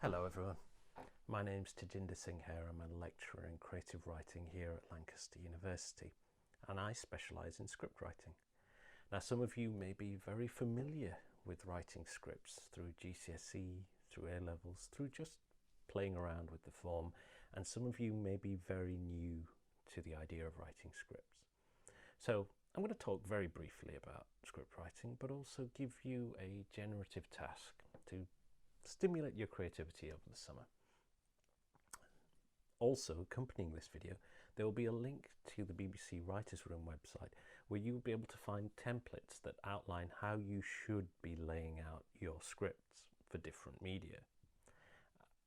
Hello everyone, my name's Tajinder Singh Hayer. I'm a lecturer in creative writing here at Lancaster University, and I specialise in script writing. Now, some of you may be very familiar with writing scripts through GCSE, through A-levels, through just playing around with the form, and some of you may be very new to the idea of writing scripts. So I'm going to talk very briefly about script writing, but also give you a generative task to stimulate your creativity over the summer. Also, accompanying this video, there will be a link to the BBC Writers' Room website where you'll be able to find templates that outline how you should be laying out your scripts for different media.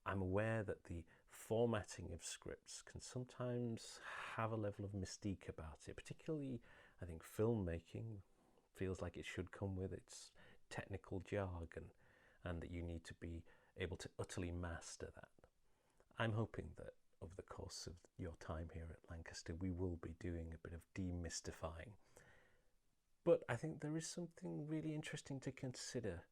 I'm aware that the formatting of scripts can sometimes have a level of mystique about it, particularly I think filmmaking feels like it should come with its technical jargon, and that you need to be able to utterly master that. I'm hoping that over the course of your time here at Lancaster, we will be doing a bit of demystifying. But I think there is something really interesting to consider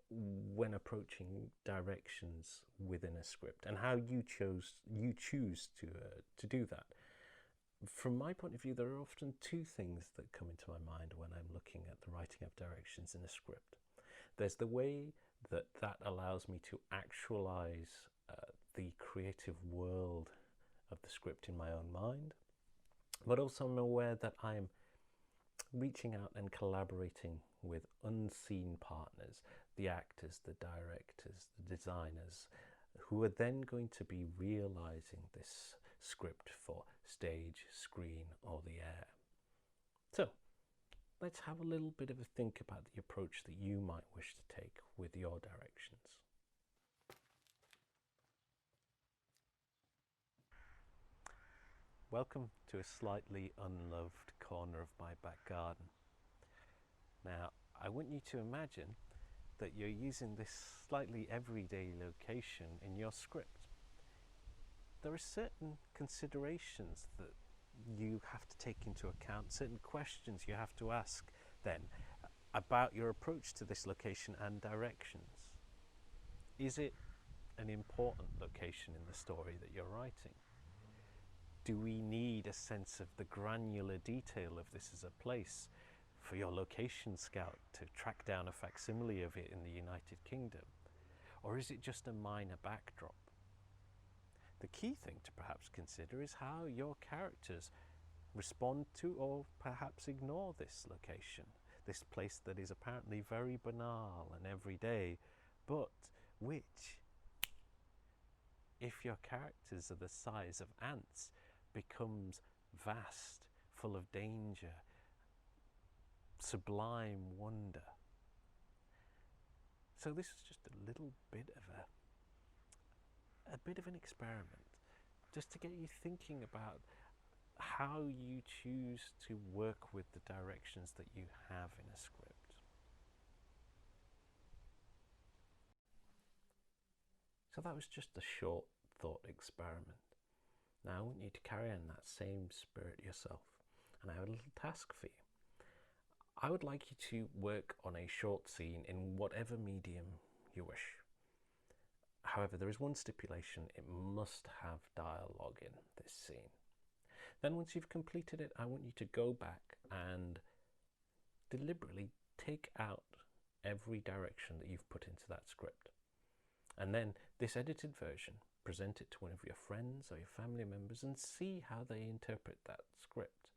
when approaching directions within a script and how you choose to do that. From my point of view, there are often two things that come into my mind when I'm looking at the writing of directions in a script. There's the way that allows me to actualize the creative world of the script in my own mind, but also I'm aware that I'm reaching out and collaborating with unseen partners, the actors, the directors, the designers, who are then going to be realizing this script for stage, screen, or the air. So let's have a little bit of a think about the approach that you might wish to take with your directions. Welcome to a slightly unloved corner of my back garden. Now, I want you to imagine that you're using this slightly everyday location in your script. There are certain considerations that you have to take into account, certain questions you have to ask then about your approach to this location and directions. Is it an important location in the story that you're writing? Do we need a sense of the granular detail of this as a place for your location scout to track down a facsimile of it in the United Kingdom? Or is it just a minor backdrop? The key thing to perhaps consider is how your characters respond to or perhaps ignore this location, this place that is apparently very banal and everyday, but which, if your characters are the size of ants, becomes vast, full of danger, sublime wonder. So this is just a little bit of an experiment, just to get you thinking about how you choose to work with the directions that you have in a script. So that was just a short thought experiment. Now I want you to carry on that same spirit yourself, and I have a little task for you. I would like you to work on a short scene in whatever medium you wish. However, there is one stipulation: it must have dialogue in this scene. Then once you've completed it, I want you to go back and deliberately take out every direction that you've put into that script. And then this edited version, present it to one of your friends or your family members and see how they interpret that script.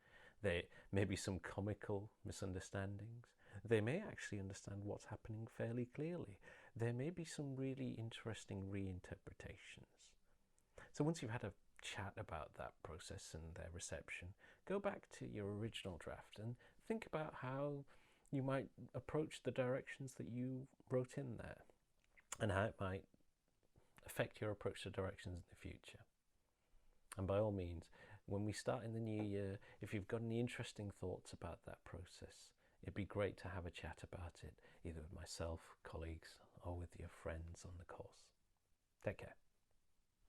There may be some comical misunderstandings. They may actually understand what's happening fairly clearly. There may be some really interesting reinterpretations. So once you've had a chat about that process and their reception, go back to your original draft and think about how you might approach the directions that you wrote in there and how it might affect your approach to directions in the future. And by all means, when we start in the new year, if you've got any interesting thoughts about that process, it'd be great to have a chat about it, either with myself, colleagues, or with your friends on the course. Take care.